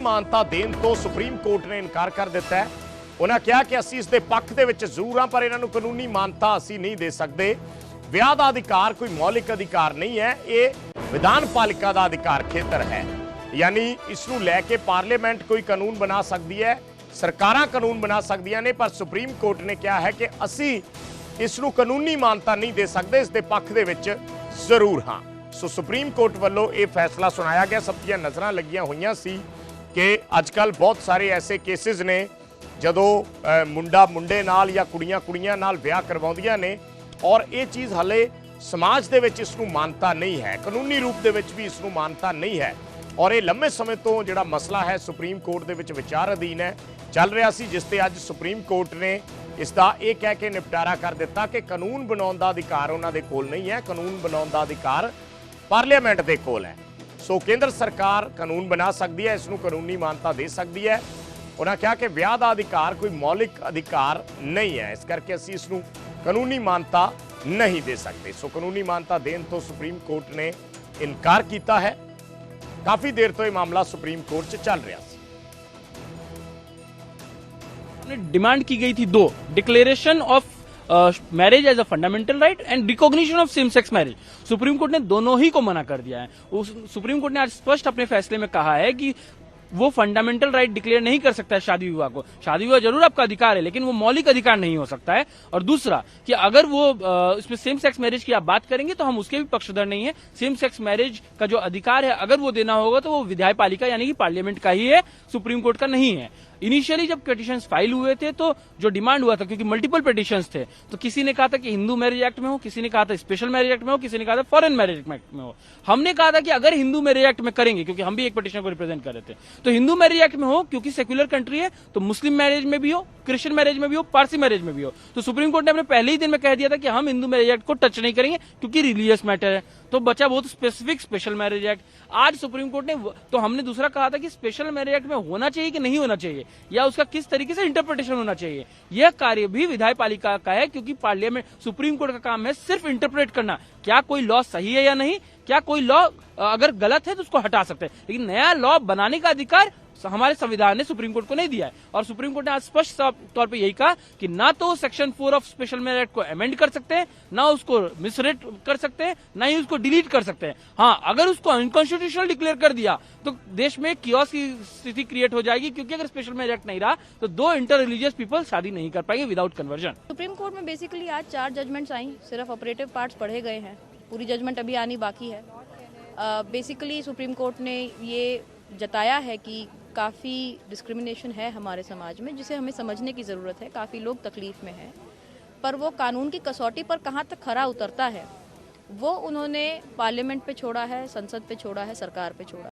ਮਾਨਤਾ ਦੇਣ ਤੋਂ ਸੁਪਰੀਮ ਕੋਰਟ ਨੇ ਇਨਕਾਰ ਕਰ ਦਿੱਤਾ ਹੈ। ਉਹਨਾਂ ਕਿਹਾ ਕਿ ਅਸੀਂ ਇਸ ਦੇ ਪੱਖ ਦੇ ਵਿੱਚ ਜ਼ਰੂਰ ਹਾਂ, ਪਰ ਇਹਨਾਂ ਨੂੰ ਕਾਨੂੰਨੀ ਮਾਨਤਾ ਅਸੀਂ ਨਹੀਂ ਦੇ ਸਕਦੇ। ਵਿਆਹ ਦਾ ਅਧਿਕਾਰ ਕੋਈ ਮੌਲਿਕ ਅਧਿਕਾਰ ਨਹੀਂ ਹੈ, ਇਹ ਵਿਧਾਨ ਪਾਲਿਕਾ ਦਾ ਅਧਿਕਾਰ ਖੇਤਰ ਹੈ। ਯਾਨੀ ਇਸ ਨੂੰ ਲੈ ਕੇ ਪਾਰਲੀਮੈਂਟ ਕੋਈ ਕਾਨੂੰਨ ਬਣਾ ਸਕਦੀ ਹੈ, ਸਰਕਾਰਾਂ ਕਾਨੂੰਨ ਬਣਾ ਸਕਦੀਆਂ ਨੇ, ਪਰ ਸੁਪਰੀਮ ਕੋਰਟ ਨੇ ਕਿਹਾ ਹੈ ਕਿ ਅਸੀਂ ਇਸ ਨੂੰ ਕਾਨੂੰਨੀ ਮਾਨਤਾ ਨਹੀਂ ਦੇ ਸਕਦੇ, ਇਸ ਦੇ ਪੱਖ ਦੇ ਵਿੱਚ ਜ਼ਰੂਰ ਹਾਂ। ਸੋ ਸੁਪਰੀਮ ਕੋਰਟ ਵੱਲੋਂ ਇਹ ਫੈਸਲਾ ਸੁਣਾਇਆ ਗਿਆ। ਸਭ ਦੀਆਂ ਨਜ਼ਰਾਂ ਲੱਗੀਆਂ ਹੋਈਆਂ ਸੀ ਕਿ ਅੱਜਕੱਲ ਬਹੁਤ ਸਾਰੇ ਐਸੇ ਕੇਸਿਸ ਨੇ ਜਦੋਂ ਮੁੰਡਾ ਮੁੰਡੇ ਨਾਲ ਜਾਂ ਕੁੜੀਆਂ ਕੁੜੀਆਂ ਨਾਲ ਵਿਆਹ ਕਰਵਾਉਂਦੀਆਂ ਨੇ, ਔਰ ਇਹ ਚੀਜ਼ ਹਲੇ ਸਮਾਜ ਦੇ ਵਿੱਚ ਇਸ ਨੂੰ ਮਾਨਤਾ ਨਹੀਂ ਹੈ, ਕਾਨੂੰਨੀ ਰੂਪ ਦੇ ਵਿੱਚ ਵੀ ਇਸ ਨੂੰ ਮਾਨਤਾ ਨਹੀਂ ਹੈ। ਔਰ ਇਹ ਲੰਮੇ ਸਮੇਂ ਤੋਂ ਜਿਹੜਾ ਮਸਲਾ ਹੈ ਸੁਪਰੀਮ ਕੋਰਟ ਦੇ ਵਿੱਚ ਵਿਚਾਰ ਅਧੀਨ ਹੈ, ਚੱਲ ਰਿਹਾ ਸੀ, ਜਿਸ ਤੇ ਅੱਜ ਸੁਪਰੀਮ ਕੋਰਟ ਨੇ ਇਸ ਦਾ ਇਹ ਕਹਿ ਕੇ ਨਿਪਟਾਰਾ ਕਰ ਦਿੱਤਾ ਕਿ ਕਾਨੂੰਨ ਬਣਾਉਣ ਦਾ ਅਧਿਕਾਰ ਉਹਨਾਂ ਦੇ ਕੋਲ ਨਹੀਂ ਹੈ, ਕਾਨੂੰਨ ਬਣਾਉਣ ਦਾ ਅਧਿਕਾਰ ਪਾਰਲੀਮੈਂਟ ਦੇ ਕੋਲ ਹੈ। ਸੋ ਕੇਂਦਰ ਸਰਕਾਰ ਕਾਨੂੰਨ ਬਣਾ ਸਕਦੀ ਹੈ, ਇਸ ਨੂੰ ਕਾਨੂੰਨੀ ਮਾਨਤਾ ਦੇ ਸਕਦੀ ਹੈ। ਉਹਨਾਂ ਕਿਹਾ ਕਿ ਵਿਆਹ ਦਾ ਅਧਿਕਾਰ ਕੋਈ ਮੌਲਿਕ ਅਧਿਕਾਰ ਨਹੀਂ ਹੈ, ਇਸ ਕਰਕੇ ਅਸੀਂ ਇਸ ਨੂੰ ਕਾਨੂੰਨੀ ਮਾਨਤਾ ਨਹੀਂ ਦੇ ਸਕਦੇ। ਸੋ ਕਾਨੂੰਨੀ ਮਾਨਤਾ ਦੇਣ ਤੋਂ ਸੁਪਰੀਮ ਕੋਰਟ ਨੇ ਇਨਕਾਰ ਕੀਤਾ ਹੈ। ਕਾਫੀ ਦੇਰ ਤੋਂ ਇਹ ਮਾਮਲਾ सुप्रीम कोर्ट से चल रहा है। डिमांड की गई थी दो, declaration of marriage as a fundamental right and recognition of same sex marriage. Supreme court ने दोनों ही को मना कर दिया है। सुप्रीम कोर्ट ने आज स्पष्ट अपने फैसले में कहा है कि वो फंडामेंटल राइट डिक्लेयर नहीं कर सकता है शादी विवाह को। शादी विवाह जरूर आपका अधिकार है, लेकिन वो मौलिक अधिकार नहीं हो सकता है। और दूसरा कि अगर वो इसमें सेम सेक्स मैरिज की आप बात करेंगे तो हम उसके भी पक्षधर नहीं है। सेम सेक्स मैरिज का जो अधिकार है अगर वो देना होगा तो वो विधायपालिका यानी कि पार्लियामेंट का ही है, सुप्रीम कोर्ट का नहीं है। इनिशियली जब पिटीशंस फाइल हुए थे तो जो डिमांड हुआ था, क्योंकि मल्टीपल पिटीशंस थे, तो किसी ने कहा था कि हिंदू मैरिज एक्ट में हो, किसी ने कहा था स्पेशल मैरिज एक्ट में हो, किसी ने कहा था फॉरेन मैरिज एक्ट में हो। हमने कहा था कि अगर हिंदू मैरिज एक्ट में करेंगे, क्योंकि हम भी एक पिटीशन को रिप्रेजेंट कर रहे थे, तो हिंदू मैरिज एक्ट में हो, क्योंकि सेक्युलर कंट्री है, तो मुस्लिम मैरिज में भी हो, क्रिश्चियन मैरिज में भी हो, पारसी मैरिज में भी हो। तो सुप्रीम कोर्ट ने अपने पहले ही दिन में कह दिया था कि हम हिंदू मैरिज एक्ट को टच नहीं करेंगे क्योंकि रिलीजियस मैटर है। तो बचा बहुत स्पेसिफिक स्पेशल मैरिज एक्ट। आज सुप्रीम कोर्ट ने, तो हमने दूसरा कहा था कि स्पेशल मैरिज एक्ट में होना चाहिए कि नहीं होना चाहिए, या उसका किस तरीके से इंटरप्रिटेशन होना चाहिए, यह कार्य भी विधायपालिका का है, क्योंकि पार्लियामेंट, सुप्रीम कोर्ट का काम है सिर्फ इंटरप्रेट करना, क्या कोई लॉ सही है या नहीं, क्या कोई लॉ अगर गलत है तो उसको हटा सकते हैं, लेकिन नया लॉ बनाने का अधिकार हमारे संविधान ने सुप्रीम कोर्ट को नहीं दिया है। और सुप्रीम कोर्ट ने आज स्पष्ट तौर पे यही कहा कि ना तो section 4 of special marriage act को अमेंड कर सकते हैं, ना उसको मिसरेट कर सकते हैं, ना ही उसको डिलीट कर सकते हैं। हाँ, अगर उसको अनकॉन्स्टिट्यूशनल डिक्लेयर कर दिया तो देश में कियोस्क की स्थिति क्रिएट हो जाएगी, क्योंकि अगर स्पेशल मैरिज एक्ट नहीं रहा तो दो इंटर रिलीजियस पीपल शादी नहीं कर पाएंगे विदाउट कन्वर्जन। सुप्रीम कोर्ट में बेसिकली आज 4 जजमेंट्स आई, सिर्फ ऑपरेटिव पार्ट्स पढ़े गए हैं, पूरी जजमेंट अभी आनी बाकी है। बेसिकली सुप्रीम कोर्ट ने ये जताया है कि काफ़ी डिस्क्रिमिनेशन है हमारे समाज में, जिसे हमें समझने की ज़रूरत है। काफ़ी लोग तकलीफ़ में हैं, पर वो कानून की कसौटी पर कहाँ तक खरा उतरता है वो उन्होंने पार्लियामेंट पे छोड़ा है, संसद पे छोड़ा है, सरकार पे छोड़ा है।